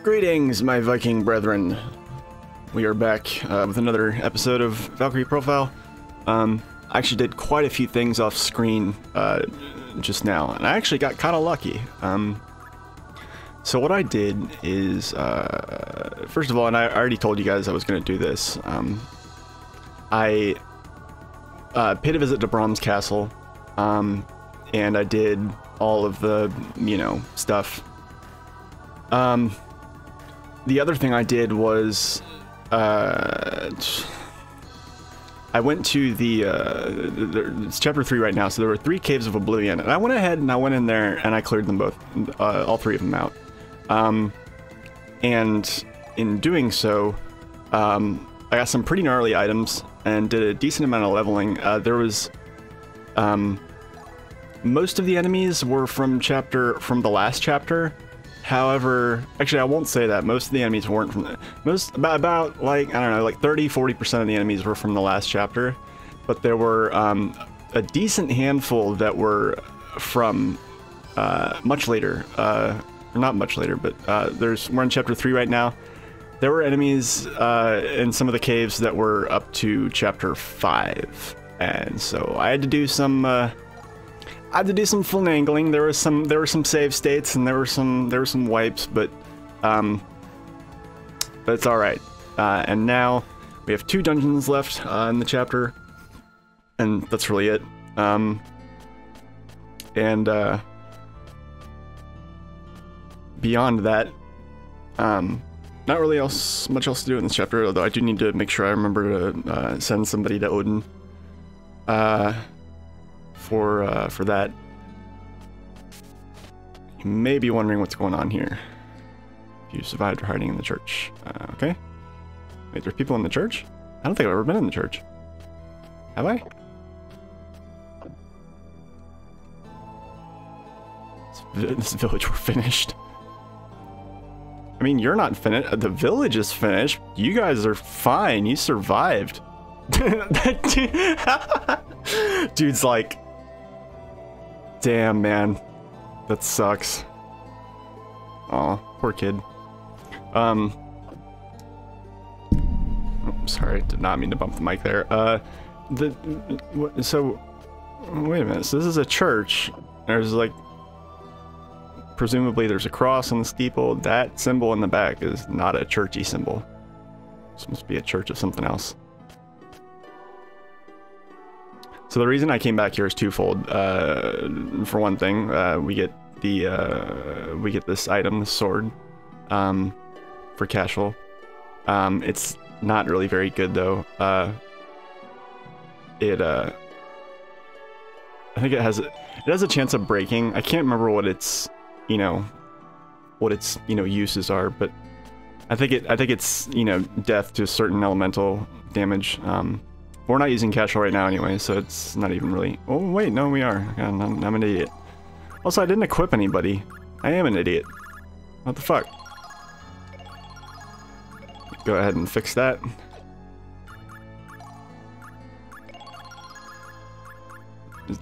Greetings, my Viking brethren. We are back with another episode of Valkyrie Profile. I actually did quite a few things off screen just now, and I actually got kind of lucky. So what I did is, first of all, and I already told you guys I was going to do this, I paid a visit to Brahms Castle, and I did all of the, you know, stuff. The other thing I did was, I went to it's chapter 3 right now, so there were 3 Caves of Oblivion, and I went ahead and I went in there and I cleared them both, all 3 of them out. And in doing so, I got some pretty gnarly items and did a decent amount of leveling. There was, most of the enemies were from the last chapter. However, actually I won't say that. Most of the enemies weren't from about like, I don't know, like 30-40% of the enemies were from the last chapter, but there were a decent handful that were from much later, not much later, but we're in chapter 3 right now. There were enemies in some of the caves that were up to chapter 5, and so I had to do some finagling. There were some save states and there were some wipes, but it's all right. And now we have 2 dungeons left in the chapter, and that's really it. Beyond that, not really much else to do in this chapter. Although I do need to make sure I remember to send somebody to Odin. For that. You may be wondering what's going on here. You survived or hiding in the church. Okay. Wait, there's people in the church? I don't think I've ever been in the church. Have I? This village, we're finished. I mean, you're not finished. The village is finished. You guys are fine. You survived. Dude's like, damn, man, that sucks. Aw, poor kid. Oh, sorry, did not mean to bump the mic there. So, wait a minute. So this is a church. There's like, presumably there's a cross on the steeple. That symbol in the back is not a churchy symbol. This must be a church of something else. So the reason I came back here is twofold. For one thing, we get this item, the sword, for casual. It's not really very good though. I think it has a chance of breaking. I can't remember what its uses are, but I think it's death to certain elemental damage. We're not using casual right now anyway, so it's not even really... Oh, wait, no, we are. I'm an idiot. Also, I didn't equip anybody. I am an idiot. What the fuck? Go ahead and fix that.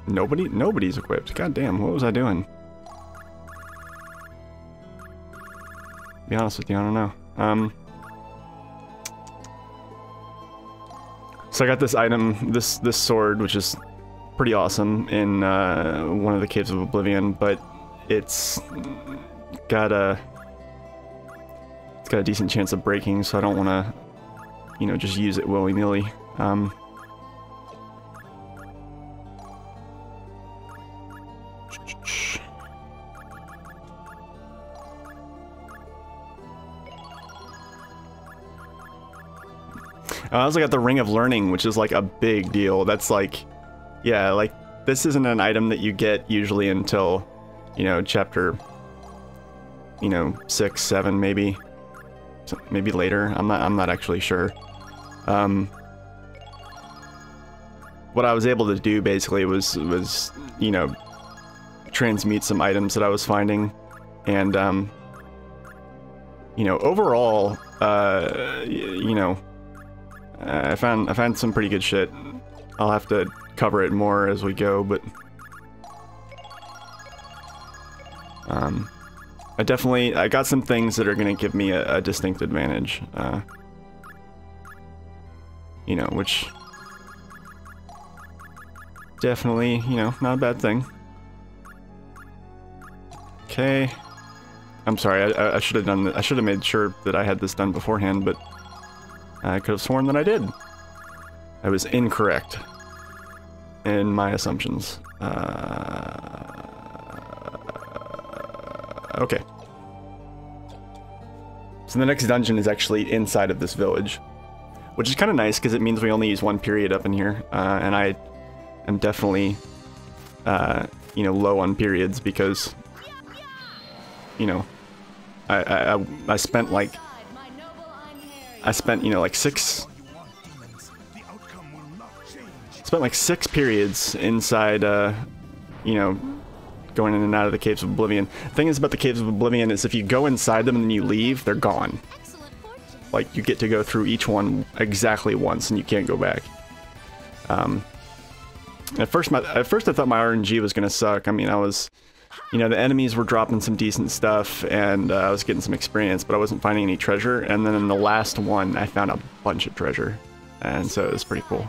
Nobody's equipped. God damn, what was I doing? To be honest with you, I don't know. So I got this item, this sword, which is pretty awesome in one of the Caves of Oblivion, but it's got a decent chance of breaking, so I don't want to, just use it willy-nilly. I also got the Ring of Learning, which is like a big deal. That's like, yeah, like this isn't an item that you get usually until, chapter, 6, 7, maybe later. I'm not actually sure. What I was able to do basically was transmute some items that I was finding, and overall, I found some pretty good shit. I'll have to cover it more as we go, but I got some things that are going to give me a distinct advantage. You know, which definitely, you know, not a bad thing. Okay. I'm sorry, I should have done that. I should have made sure that I had this done beforehand, but I could have sworn that I did. I was incorrect in my assumptions. Okay. So the next dungeon is actually inside of this village, which is kind of nice because it means we only use one period up in here, and I am definitely, you know, low on periods because, you know, I spent like, you know, like spent like 6 periods inside, you know, going in and out of the Caves of Oblivion. The thing is about the Caves of Oblivion is if you go inside them and then you leave, they're gone. Like, you get to go through each one exactly once and you can't go back. At first I thought my RNG was gonna suck. I mean, you know, the enemies were dropping some decent stuff and I was getting some experience, but I wasn't finding any treasure. And then in the last one, I found a bunch of treasure. And so it was pretty cool.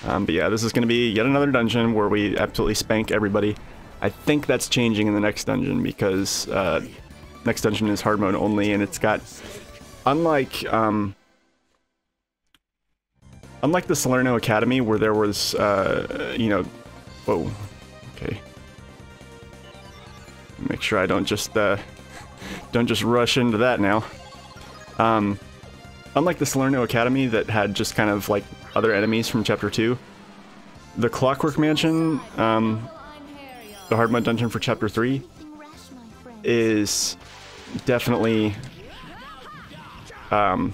But yeah, this is going to be yet another dungeon where we absolutely spank everybody. I think that's changing in the next dungeon because next dungeon is hard mode only, and it's got, unlike the Salerno Academy where there was, you know, whoa, okay. Make sure I don't just rush into that now. Unlike the Salerno Academy that had just kind of like other enemies from Chapter 2, the Clockwork Mansion, the hard mode dungeon for Chapter 3, is definitely, it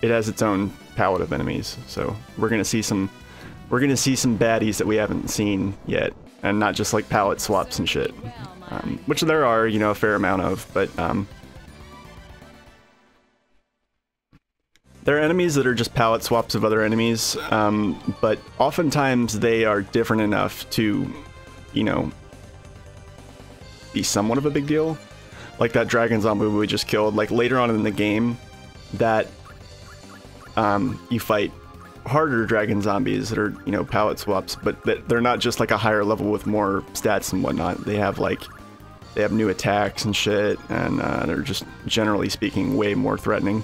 has its own palette of enemies. So we're gonna see some baddies that we haven't seen yet, and not just like palette swaps and shit, which there are, you know, a fair amount of, but there are enemies that are just palette swaps of other enemies, but oftentimes they are different enough to, you know, be somewhat of a big deal. Like that dragon zombie we just killed, like later on in the game, that you fight harder dragon zombies that are, you know, palette swaps, but they're not just like a higher level with more stats and whatnot. They have new attacks and shit, and they're just, generally speaking, way more threatening.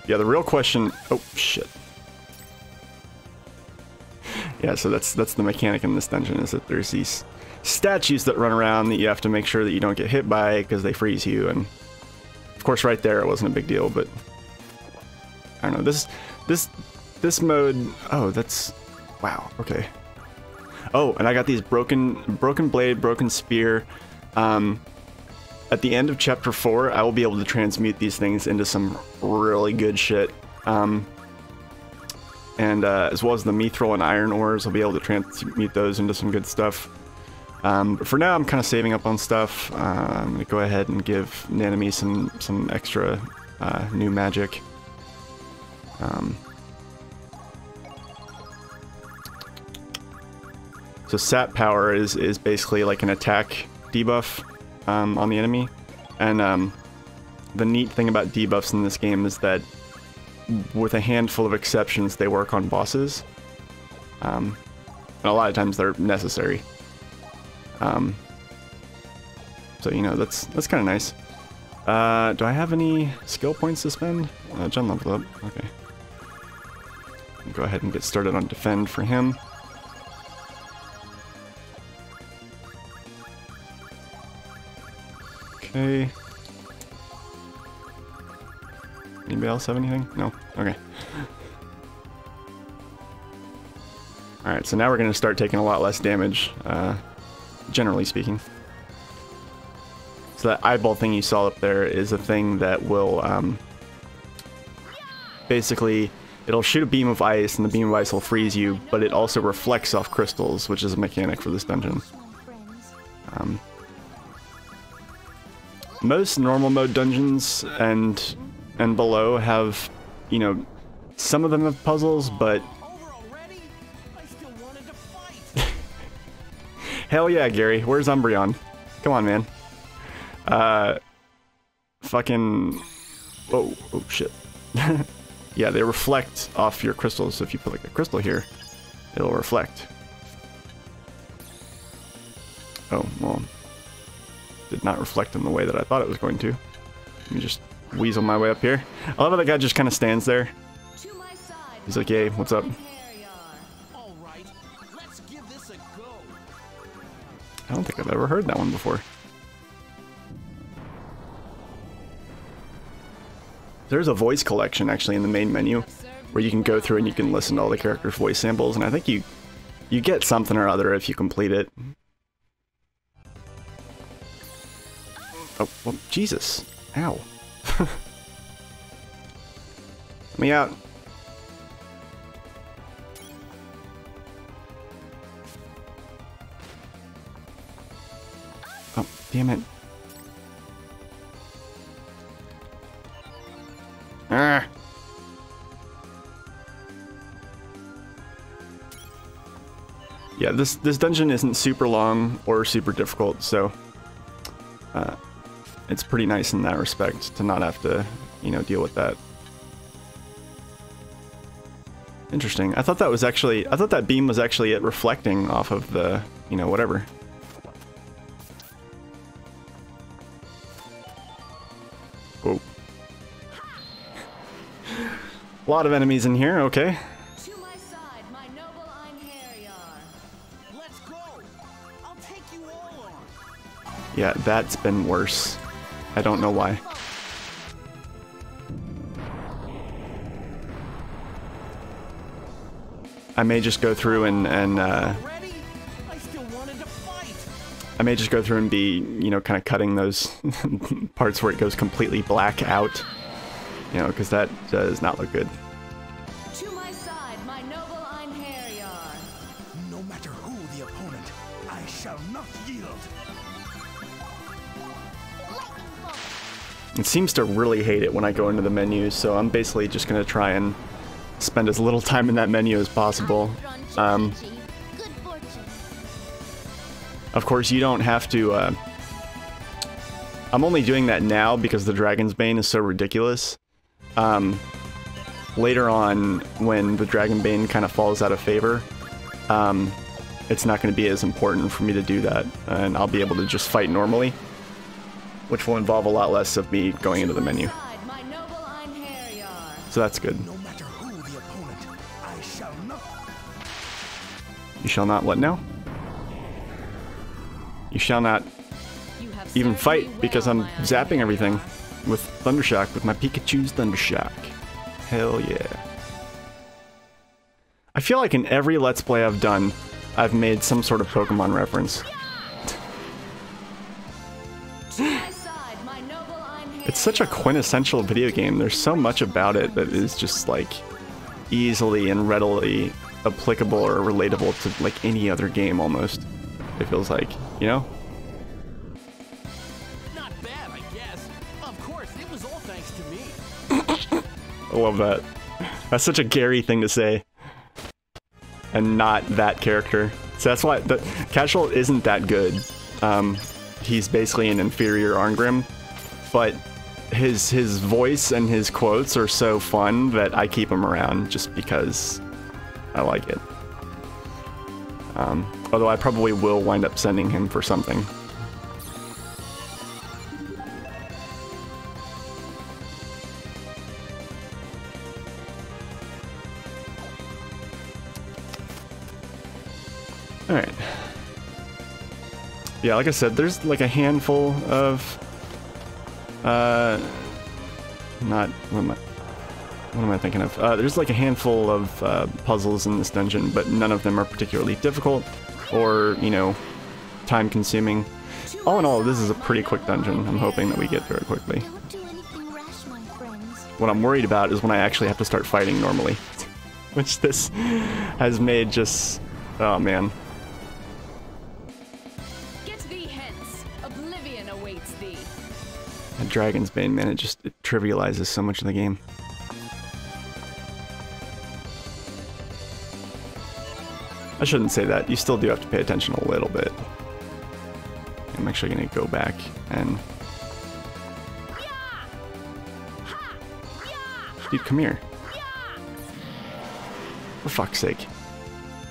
Yeah, the real question... Oh, shit. Yeah, so that's the mechanic in this dungeon, is that there's these statues that run around that you have to make sure that you don't get hit by because they freeze you, and of course right there it wasn't a big deal, but I don't know, this mode... Oh, that's... Wow, okay. Oh, and I got these broken blade, broken spear. At the end of Chapter 4, I will be able to transmute these things into some really good shit. And as well as the mithril and iron ores, I'll be able to transmute those into some good stuff. But for now, I'm kind of saving up on stuff. I'm going to go ahead and give Nanami some extra new magic. So sap power is basically like an attack debuff on the enemy, and the neat thing about debuffs in this game is that with a handful of exceptions they work on bosses, and a lot of times they're necessary. So, you know, that's kind of nice. Do I have any skill points to spend? John leveled up. Okay. Go ahead and get started on defend for him. Okay. Anybody else have anything? No? Okay. Alright, so now we're going to start taking a lot less damage, generally speaking. So that eyeball thing you saw up there is a thing that will, basically, it'll shoot a beam of ice, and the beam of ice will freeze you, but it also reflects off crystals, which is a mechanic for this dungeon. most normal mode dungeons and below have, you know, some of them have puzzles, but hell yeah, Gary, where's Umbreon? Come on, man. Fucking... Oh shit. Yeah, they reflect off your crystals, so if you put like a crystal here, it'll reflect. Oh, well, did not reflect in the way that I thought it was going to. Let me just weasel my way up here. I love how that guy just kind of stands there. He's like, hey, what's up? I don't think I've ever heard that one before. There's a voice collection actually in the main menu where you can go through and you can listen to all the characters' voice samples, and I think you get something or other if you complete it. Oh, well, Jesus. Ow. Let me out. Oh, damn it. Ah. Yeah, this dungeon isn't super long or super difficult, so it's pretty nice in that respect to not have to, you know, deal with that. Interesting. I thought that beam was actually it reflecting off of the, you know, whatever. Whoa. A lot of enemies in here, okay. To my side, my noble Einherjar. Let's go. I'll take you all on. Yeah, that's been worse. I don't know why. I may just go through and I may just go through and be, you know, kind of cutting those parts where it goes completely black out. You know, because that does not look good. To my side, my noble Einherjar. No matter who the opponent, I shall not yield. It seems to really hate it when I go into the menu, so I'm basically just going to try and spend as little time in that menu as possible. Of course, you don't have to... I'm only doing that now because the Dragon's Bane is so ridiculous. Later on, when the Dragon Bane kind of falls out of favor, it's not going to be as important for me to do that, and I'll be able to just fight normally, which will involve a lot less of me going into the menu. So that's good. No matter who the opponent, I shall not. You shall not what now? You shall not even fight because I'm zapping everything with Thundershock, with my Pikachu's Thundershock. Hell yeah. I feel like in every Let's Play I've done, I've made some sort of Pokemon reference. It's such a quintessential video game. There's so much about it that is just like easily and readily applicable or relatable to like any other game almost. It feels like, you know? Not bad, I guess. Of course, it was all thanks to me. I love that. That's such a Gary thing to say. And not that character. So that's why the Casual isn't that good. He's basically an inferior Arngrim, but his voice and his quotes are so fun that I keep him around just because I like it. Although I probably will wind up sending him for something. Alright. Yeah, like I said, there's like a handful of... What am I thinking of? There's like a handful of puzzles in this dungeon, but none of them are particularly difficult or, you know, time-consuming. All in all, this is a pretty quick dungeon. I'm hoping that we get through it quickly. What I'm worried about is when I actually have to start fighting normally. Which this has made just... Oh, man. Get thee hence. Oblivion awaits thee. Dragon's Bane, man, it trivializes so much of the game. I shouldn't say that. You still do have to pay attention a little bit. I'm actually gonna go back and... Dude, come here. For fuck's sake.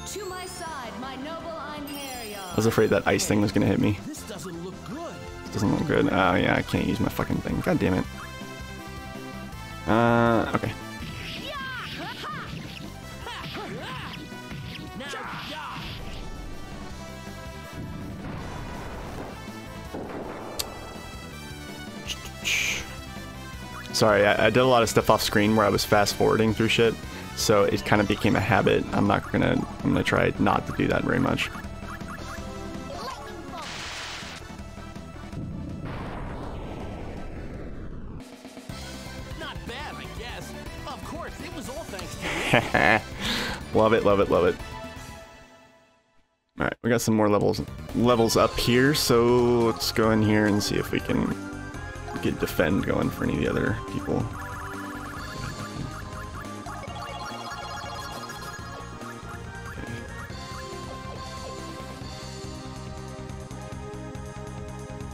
To my side, my noble Einherjar. I was afraid that ice thing was gonna hit me. This doesn't look good. This doesn't look good. Oh yeah, I can't use my fucking thing. God damn it. Okay. Sorry, I did a lot of stuff off screen where I was fast forwarding through shit, so it kind of became a habit. I'm gonna try not to do that very much. Not bad, I guess. Of course, it was all thanks to me. Love it, love it, love it. Alright, we got some more levels up here, so let's go in here and see if we can get defend going for any of the other people.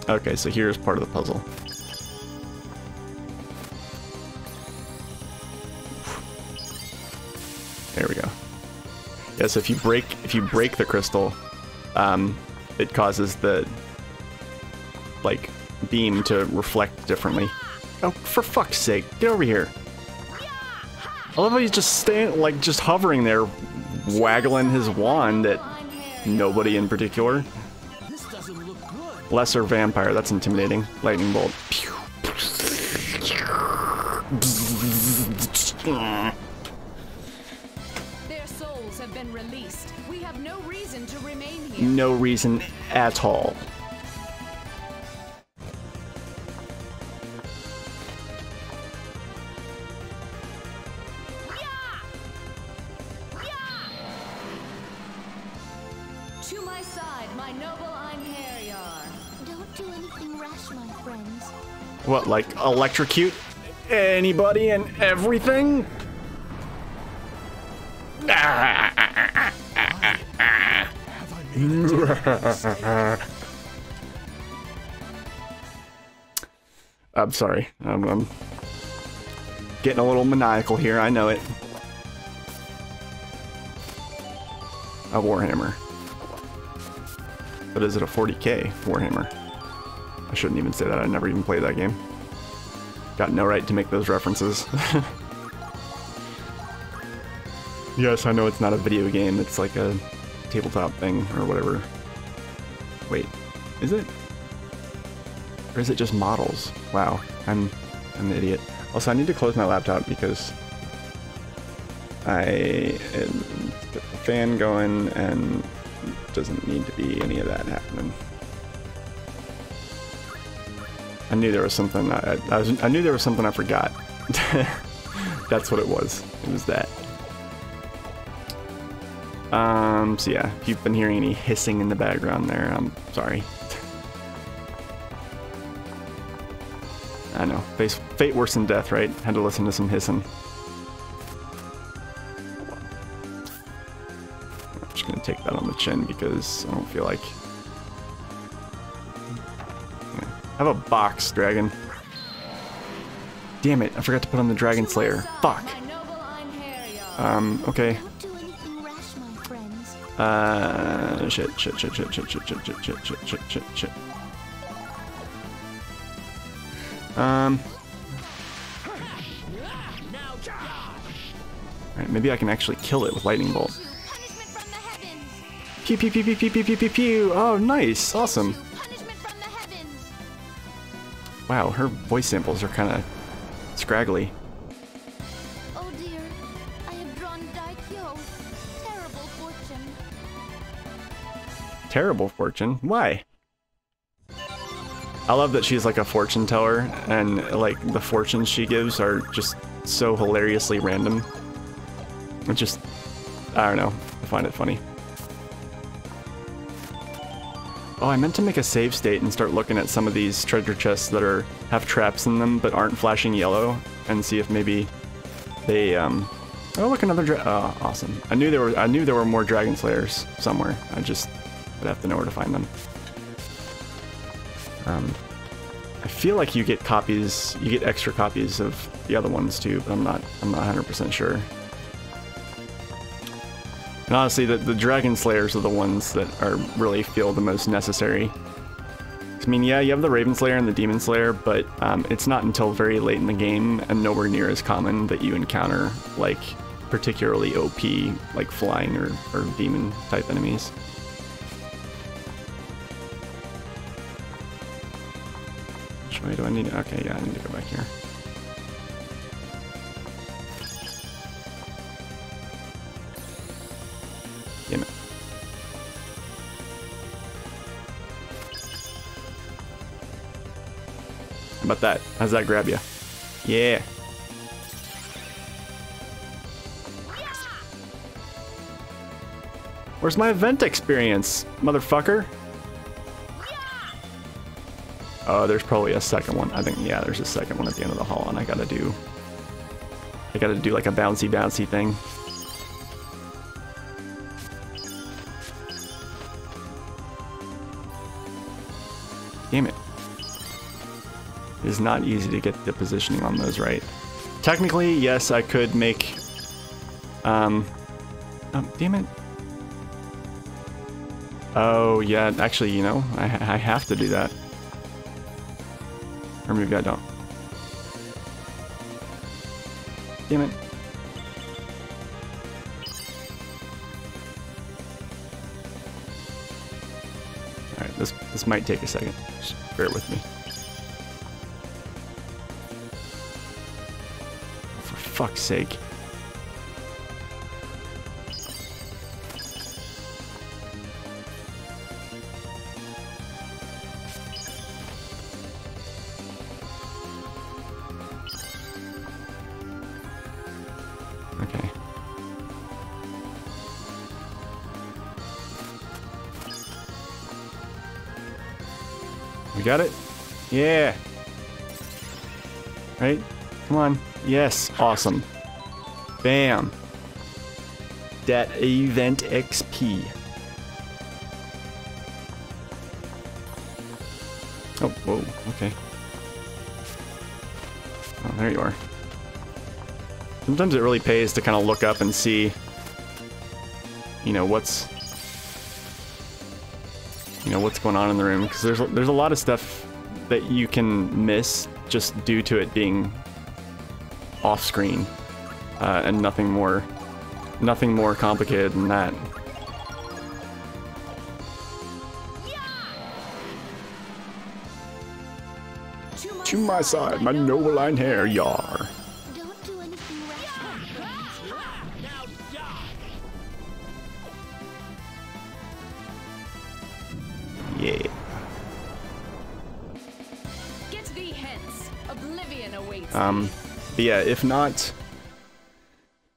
Okay, so here's part of the puzzle. There we go. Yeah, so if you break the crystal, it causes the like beam to reflect differently. Oh, for fuck's sake, get over here. I love how he's just staying, like, just hovering there, waggling his wand at nobody in particular. This doesn't look good. Lesser vampire, that's intimidating. Lightning bolt. Their souls have been released. We have no reason to remain here. No reason at all. To my side, my noble Einherjar. Don't do anything rash, my friends. What, like electrocute anybody and everything? I'm sorry. I'm getting a little maniacal here. I know it. A Warhammer. But is it a 40k Warhammer? I shouldn't even say that. I never even played that game. Got no right to make those references. Yes, I know it's not a video game. It's like a tabletop thing or whatever. Wait, is it? Or is it just models? Wow, I'm an idiot. Also, I need to close my laptop because I get the fan going and doesn't need to be any of that happening. I knew there was something. I knew there was something I forgot. That's what it was. It was that. So yeah, if you've been hearing any hissing in the background there, I'm sorry. I know. Fate worse than death, right? Had to listen to some hissing. I'm just gonna take that on the chin because I don't feel like... Yeah. Have a box, dragon. Damn it, I forgot to put on the Dragon Slayer. Fuck. Okay. Shit. Alright, maybe I can actually kill it with lightning bolt. Pew pew pew pew pew pew pew pew pew. Oh, nice, awesome. Wow, her voice samples are kind of scraggly. Oh dear, I have drawn Daikyo. Terrible fortune. Terrible fortune? Why? I love that she's like a fortune teller, and like the fortunes she gives are just so hilariously random. It's just, I don't know, I find it funny. Oh, I meant to make a save state and start looking at some of these treasure chests that have traps in them but aren't flashing yellow, and see if maybe they oh, look, another oh, awesome. I knew there were more dragon slayers somewhere. I'd have to know where to find them. I feel like you get extra copies of the other ones too, but I'm not 100% sure. And honestly, the Dragon Slayers are the ones that are really feel the most necessary. I mean, yeah, you have the Raven Slayer and the Demon Slayer, but it's not until very late in the game and nowhere near as common that you encounter like particularly OP, like flying or demon type enemies. Which way do I need? Okay, yeah, I need to go back here. Damn it. How about that? How's that grab you? Yeah. Where's my event experience, motherfucker? Oh, there's probably a second one. I think, yeah, there's a second one at the end of the hall, and I gotta do like a bouncy thing. Damn it. It is not easy to get the positioning on those right. Technically, yes, I could make... damn it. Oh, yeah, actually, you know, I have to do that. Or maybe I don't. Damn it. Alright, this might take a second. Just bear with me. For fuck's sake. Okay. We got it? Yeah. Right? Come on. Yes. Awesome. Bam. That event XP. Oh, whoa. Okay. Oh, there you are. Sometimes it really pays to kind of look up and see, you know, what's going on in the room, because there's a lot of stuff that you can miss just due to it being off screen, and nothing more complicated than that. To my side, my noble line hair, yar. Yeah. Get thee hence. Oblivion awaits. But yeah, if not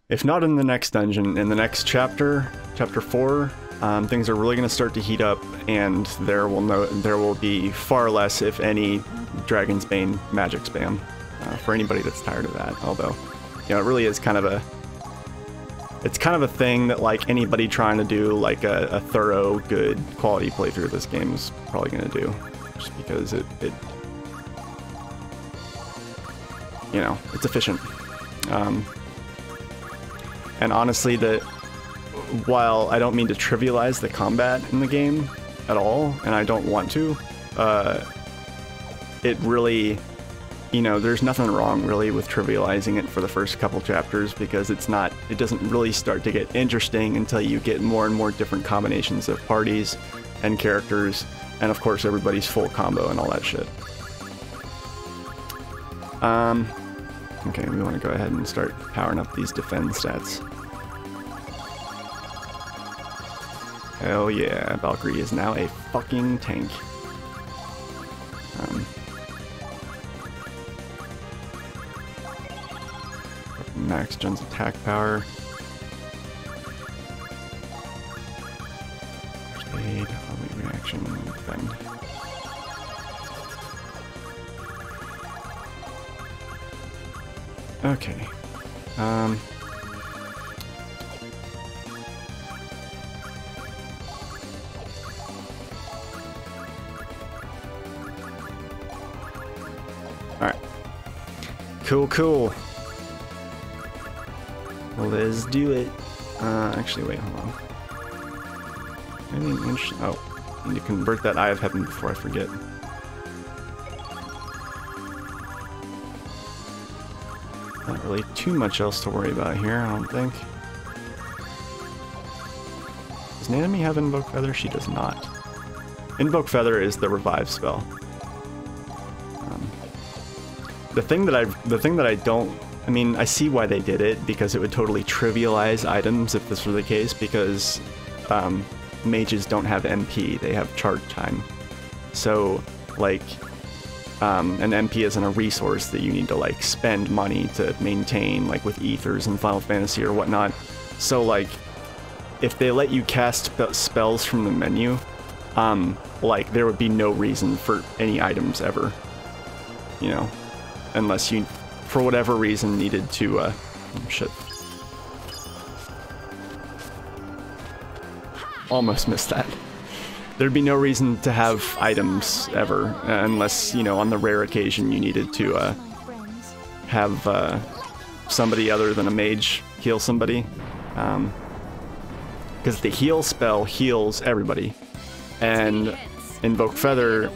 in the next dungeon, in the next chapter, chapter 4, things are really going to start to heat up, and there will be far less, if any, Dragon's Bane magic spam for anybody that's tired of that. Although, you know, it really is kind of a thing that like anybody trying to do like a thorough, good quality playthrough of this game is probably going to do, just because it you know, it's efficient. And honestly, while I don't mean to trivialize the combat in the game at all, and I don't want to, it really, you know, there's nothing wrong really with trivializing it for the first couple chapters, because it doesn't really start to get interesting until you get more and more different combinations of parties and characters, and of course everybody's full combo and all that shit. Okay, we want to go ahead and start powering up these defend stats. Hell yeah, Valkyrie is now a fucking tank. Max Jen's attack power. Aid, reaction. action, defend. Okay. Alright. Cool, cool. Well, let's do it. Actually, wait, hold on. Anything interesting? Oh, I need to convert that Eye of Heaven before I forget. Not really too much else to worry about here, I don't think. Does an enemy have Invoke Feather? She does not. Invoke Feather is the revive spell. The thing that I don't, I mean, I see why they did it, because it would totally trivialize items if this were the case, because mages don't have MP, they have charge time. So, like, an MP isn't a resource that you need to, like, spend money to maintain, like with ethers in Final Fantasy or whatnot. So, like, if they let you cast spells from the menu, like, there would be no reason for any items ever, you know? Unless you, for whatever reason, needed to, oh shit. Almost missed that. There'd be no reason to have items ever, unless, you know, on the rare occasion you needed to, have, somebody other than a mage heal somebody. Because the heal spell heals everybody. And Invoke Feather,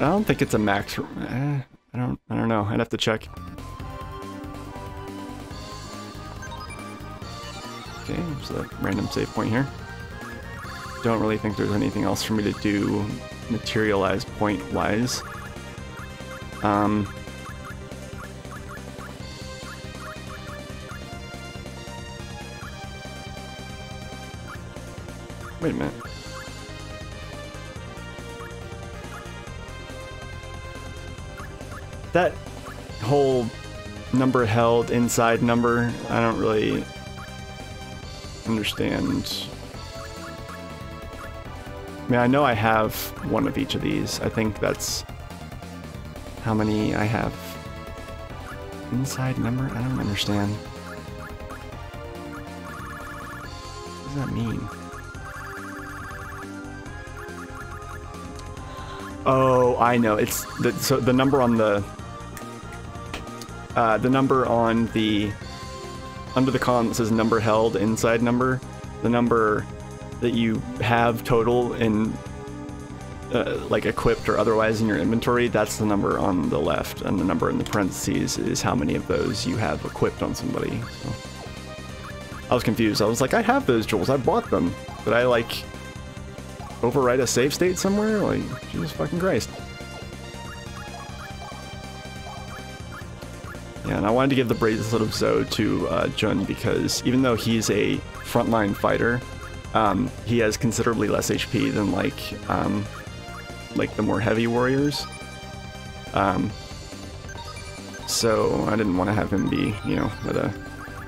I don't think it's a max. I don't know. I'd have to check. Okay, there's a random save point here. Don't really think there's anything else for me to do materialize point-wise. Wait a minute. That whole number held inside number, I don't really understand. I mean, I know I have one of each of these. I think that's how many I have. Inside number? I don't understand. What does that mean? Oh, I know. It's so the number on the number on the under the column that says number held inside number, the number that you have total in like equipped or otherwise in your inventory, that's the number on the left, and the number in the parentheses is how many of those you have equipped on somebody. So I was confused. I was like, I have those jewels. I bought them. Did I like overwrite a save state somewhere? Like, Jesus fucking Christ. Yeah, and I wanted to give the Bracelet of Zoe to Jun because even though he's a frontline fighter, he has considerably less HP than like the more heavy warriors. So I didn't want to have him be, you know, at a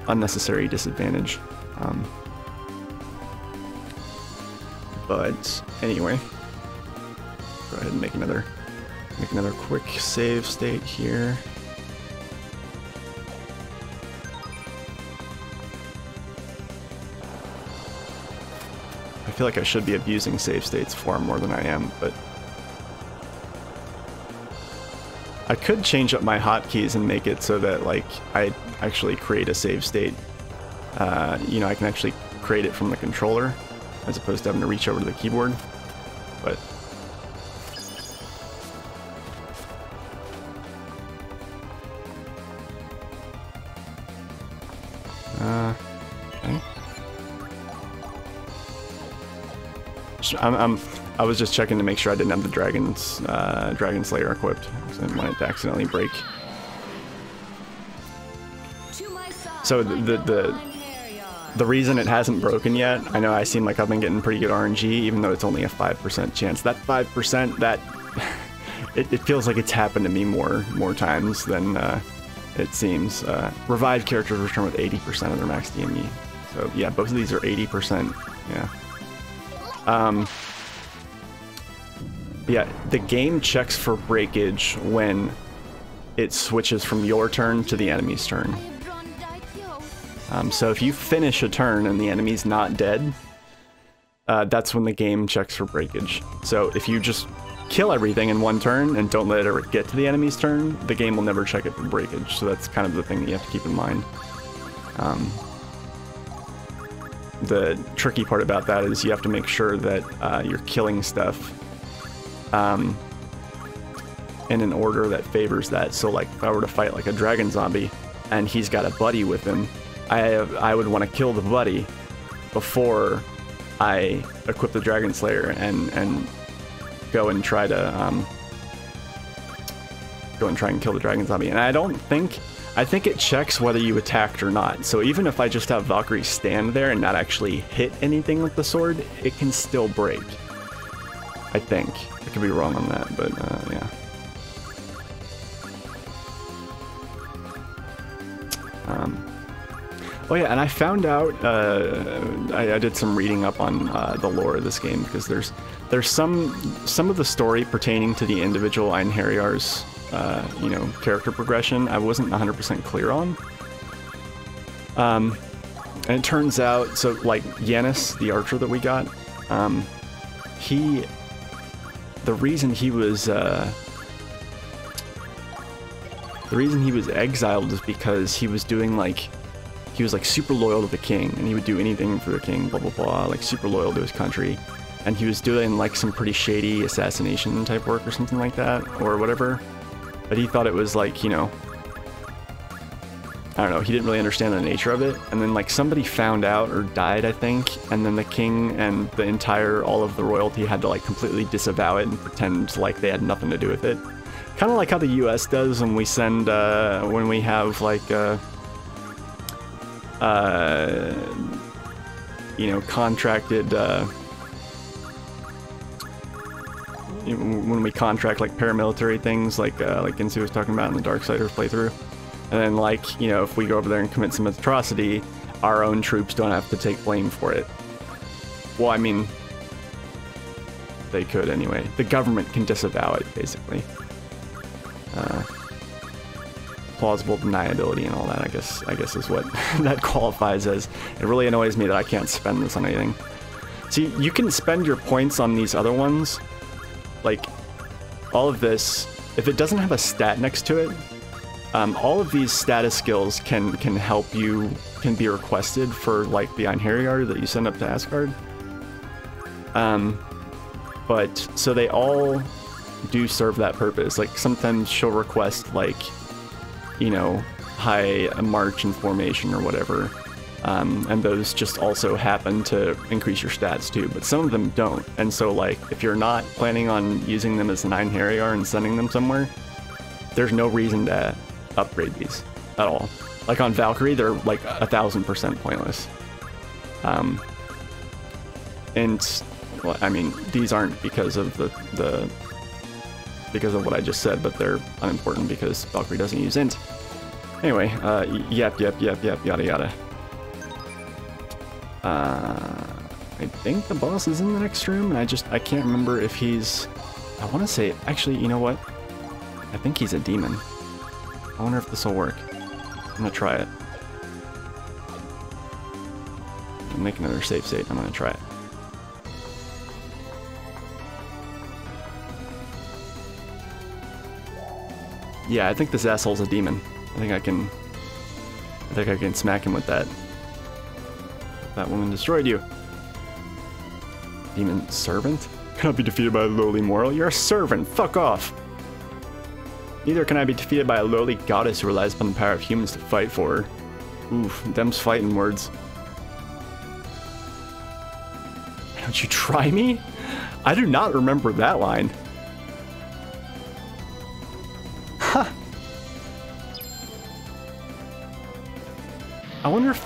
unnecessary disadvantage. But anyway, go ahead and make another quick save state here. I feel like I should be abusing save states far more than I am, but I could change up my hotkeys and make it so that like I actually create a save state. You know, I can actually create it from the controller as opposed to having to reach over to the keyboard. But okay. I was just checking to make sure I didn't have the Dragon Slayer equipped, because I didn't want it to accidentally break. So the reason it hasn't broken yet, I know I seem like I've been getting pretty good RNG, even though it's only a 5% chance. That 5%, that it feels like it's happened to me more times than it seems. Revived characters return with 80% of their max DME. So yeah, both of these are 80%. Yeah. Yeah, the game checks for breakage when it switches from your turn to the enemy's turn. I have drawn Daikyo. So if you finish a turn and the enemy's not dead, that's when the game checks for breakage. So if you just kill everything in one turn and don't let it get to the enemy's turn, the game will never check it for breakage. So that's kind of the thing that you have to keep in mind. The tricky part about that is you have to make sure that you're killing stuff in an order that favors that. So like if I were to fight like a dragon zombie and he's got a buddy with him, I would want to kill the buddy before I equip the Dragon Slayer and go and try to kill the dragon zombie. And I think it checks whether you attacked or not. So even if I just have Valkyrie stand there and not actually hit anything with the sword, it can still break. I think. I could be wrong on that, but yeah. Oh yeah, and I found out, I did some reading up on the lore of this game, because there's some of the story pertaining to the individual Einherjar's, you know, character progression I wasn't 100% clear on. And it turns out, so like Yanis, the archer that we got, the reason he was exiled is because he was doing like, he was like super loyal to the king, and he would do anything for the king, blah blah blah, like super loyal to his country. And he was doing like some pretty shady assassination type work or something like that, or whatever. But he thought it was like, you know, I don't know, he didn't really understand the nature of it. And then like somebody found out or died, I think, and then the king and all of the royalty had to like completely disavow it and pretend like they had nothing to do with it. Kind of like how the US does when we send, when we have like, you know, contracted, when we contract like paramilitary things, like Ginsu was talking about in the Darksiders playthrough. And then like, you know, if we go over there and commit some atrocity, our own troops don't have to take blame for it. Well, I mean, they could anyway. The government can disavow it, basically. Plausible deniability and all that, I guess is what that qualifies as. It really annoys me that I can't spend this on anything. See, you can spend your points on these other ones, like all of this. If it doesn't have a stat next to it, all of these status skills can help you, can be requested for like the Einherjar that you send up to Asgard. But so they all do serve that purpose. Like sometimes she'll request like, you know, high march and formation or whatever, and those just also happen to increase your stats too, but some of them don't. And so like if you're not planning on using them as an Einherjar and sending them somewhere, there's no reason to upgrade these at all. Like on Valkyrie, they're like 1000% pointless. And well, I mean, these aren't because of because of what I just said, but they're unimportant because Valkyrie doesn't use int. Anyway, yep, yada yada. I think the boss is in the next room, and I can't remember if he's, I want to say, actually, you know what? I think he's a demon. I wonder if this will work. I'm gonna try it. I'll make another save state. I'm gonna try it. Yeah, I think this asshole's a demon. I think I can smack him with that. That woman destroyed you. Demon servant? Cannot be defeated by a lowly mortal. You're a servant. Fuck off. Neither can I be defeated by a lowly goddess who relies upon the power of humans to fight for her. Oof, them's fighting words. Don't you try me? I do not remember that line. Huh. I wonder if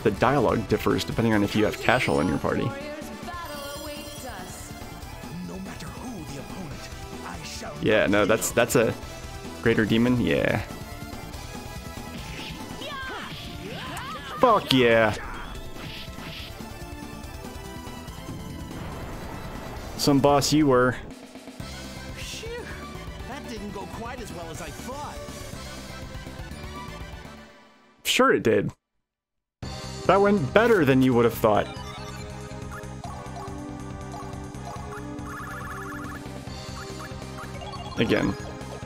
the dialogue differs depending on if you have Cashel in your party. Yeah, no, that's a greater demon. Yeah. Fuck yeah. some boss you were. Phew, that didn't go quite as well as I thought. Sure it did. That went better than you would have thought. Again,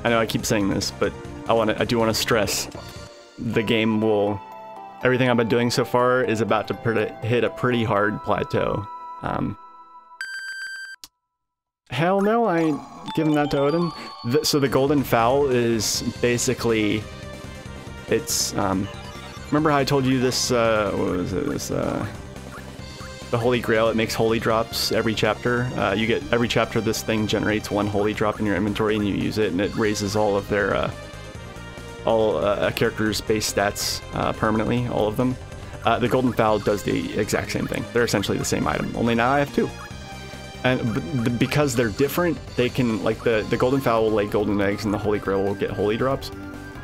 I know I keep saying this, but I do want to stress the game will, everything I've been doing so far is about to hit a pretty hard plateau. Hell no, I ain't giving that to Odin. So the golden fowl is basically, it's, remember how I told you this, what was it, this, the Holy Grail, it makes holy drops every chapter. You get, every chapter this thing generates one holy drop in your inventory and you use it and it raises all of their, a character's base stats permanently, all of them. The golden fowl does the exact same thing. They're essentially the same item, only now I have two. And because they're different, they can, like, the golden fowl will lay golden eggs and the Holy Grail will get holy drops.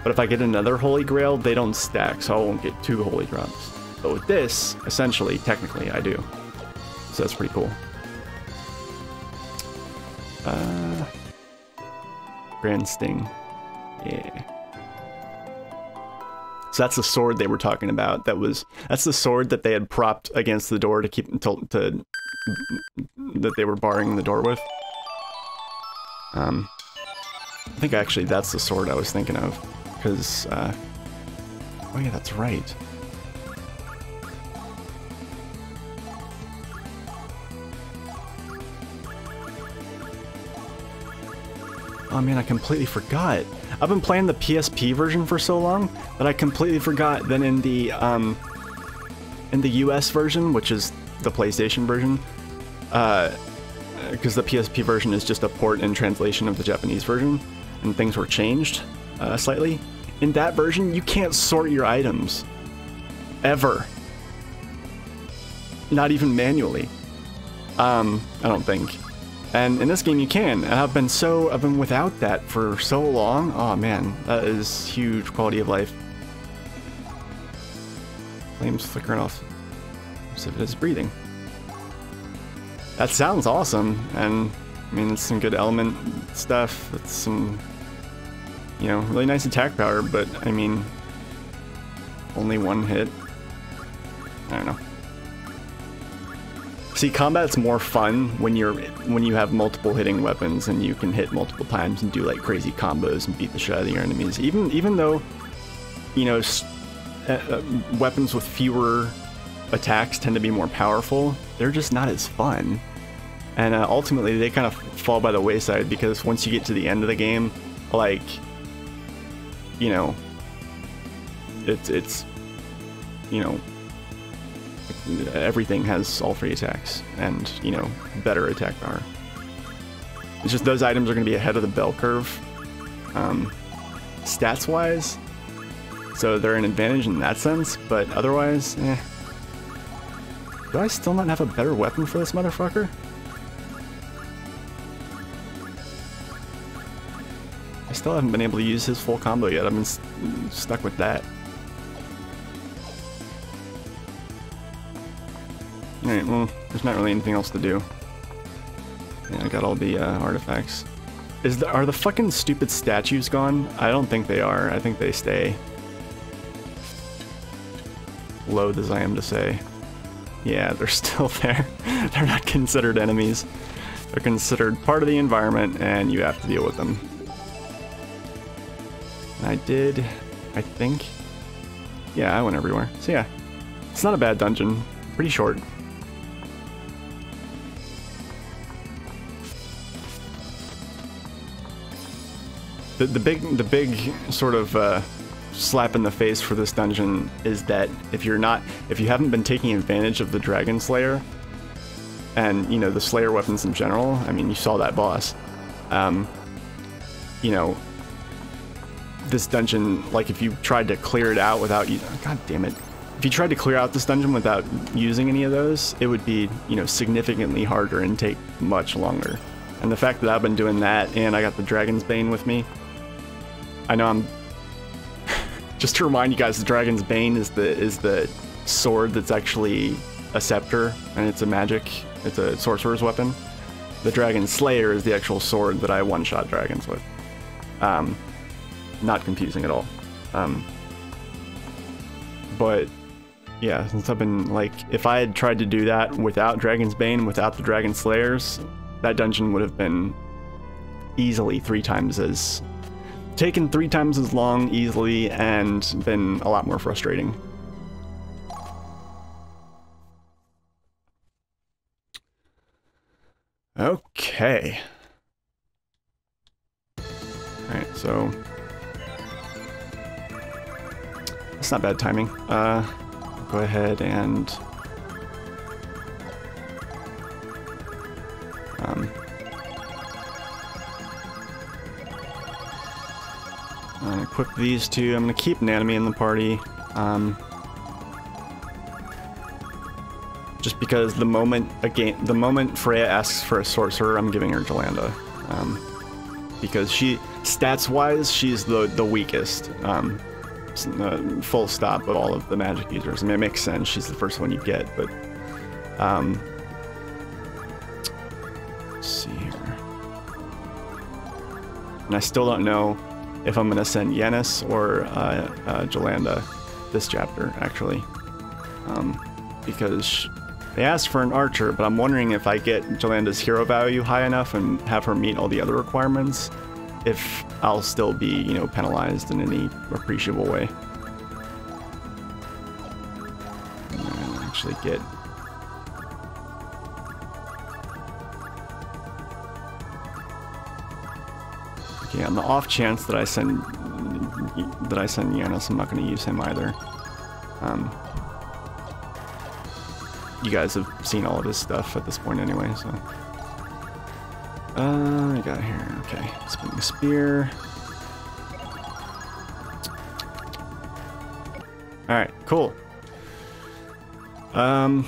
But if I get another Holy Grail, they don't stack, so I won't get two holy drops. But with this, essentially, technically, I do. So that's pretty cool. Grand Sting. Yeah. So that's the sword they were talking about. That's the sword that they had propped against the door to keep that they were barring the door with. I think actually that's the sword I was thinking of, because oh yeah, that's right. Oh man, I completely forgot. I've been playing the PSP version for so long that I completely forgot that in the US version, which is the PlayStation version, because the PSP version is just a port and translation of the Japanese version, and things were changed slightly. In that version, you can't sort your items. Ever. Not even manually. I don't think. And in this game you can, and I've been without that for so long. Oh man, that is huge quality of life. Flames flickering off. So it is breathing. That sounds awesome, and I mean it's some good element stuff. It's some, you know, really nice attack power, but I mean, only one hit. I don't know. See, combat's more fun when you have multiple hitting weapons and you can hit multiple times and do like crazy combos and beat the shit out of your enemies. Even though, you know, weapons with fewer attacks tend to be more powerful, they're just not as fun. And ultimately, they kind of fall by the wayside because once you get to the end of the game, like, you know, it's you know, everything has all three attacks and, you know, better attack power. It's just those items are going to be ahead of the bell curve, stats wise, so they're an advantage in that sense, but otherwise, eh. Do I still not have a better weapon for this motherfucker? I still haven't been able to use his full combo yet. I've been stuck with that. Alright, well, there's not really anything else to do. Yeah, I got all the artifacts. Are the fucking stupid statues gone? I don't think they are. I think they stay. Loath as I am to say. Yeah, they're still there. They're not considered enemies. They're considered part of the environment, and you have to deal with them. I did, I think. Yeah, I went everywhere. So yeah, it's not a bad dungeon. Pretty short. The big sort of slap in the face for this dungeon is that if you haven't been taking advantage of the Dragon Slayer and, you know, the Slayer weapons in general, I mean, you saw that boss. You know, this dungeon, like if you tried to clear it out without, god damn it. If you tried to clear out this dungeon without using any of those, it would be, you know, significantly harder and take much longer. And the fact that I've been doing that and I got the Dragon's Bane with me, I know I'm... Just to remind you guys, the Dragon's Bane is the sword that's actually a scepter, and it's a magic, it's a sorcerer's weapon. The Dragon Slayer is the actual sword that I one-shot dragons with. Not confusing at all. But yeah, since I've been like, if I had tried to do that without Dragon's Bane, without the Dragon Slayers, that dungeon would have been easily taken 3 times as long easily and been a lot more frustrating. Okay. Alright, so that's not bad timing. Go ahead and equip these two. I'm gonna keep an enemy in the party. Just because the moment Freya asks for a sorcerer, I'm giving her Jolanda. Because stats-wise, she's the weakest. Full stop of all of the magic users. I mean, it makes sense. She's the first one you get, but let's see here. And I still don't know if I'm gonna send Yenne's or Jolanda this chapter, actually, because they asked for an archer, but I'm wondering if I get Jolanda's hero value high enough and have her meet all the other requirements, if I'll still be, you know, penalized in any appreciable way. I'm gonna actually get... Okay, on the off chance that I send Yanis, I'm not going to use him either. You guys have seen all of his stuff at this point anyway, so... I got here, okay. Spin the spear. Alright, cool. And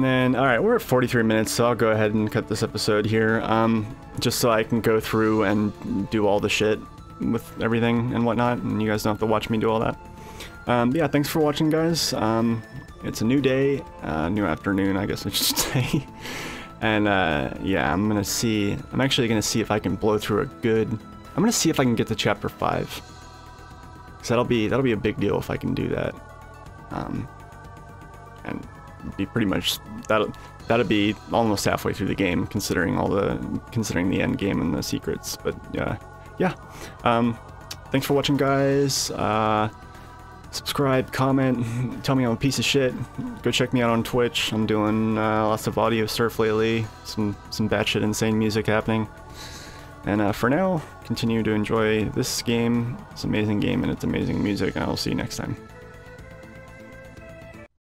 then, alright, we're at 43 minutes, so I'll go ahead and cut this episode here, just so I can go through and do all the shit with everything and whatnot, and you guys don't have to watch me do all that. But yeah, thanks for watching, guys. It's a new day, new afternoon, I guess I should say. And yeah, I'm actually gonna see if I can blow through I'm gonna see if I can get to chapter 5. Cause that'll be a big deal if I can do that. And be pretty much, that'll be almost halfway through the game, considering the end game and the secrets. But yeah. Thanks for watching, guys. Subscribe, comment, tell me I'm a piece of shit. Go check me out on Twitch. I'm doing lots of audio surf lately. Some batshit insane music happening. And for now, continue to enjoy this game, this amazing game, and its amazing music, and I'll see you next time.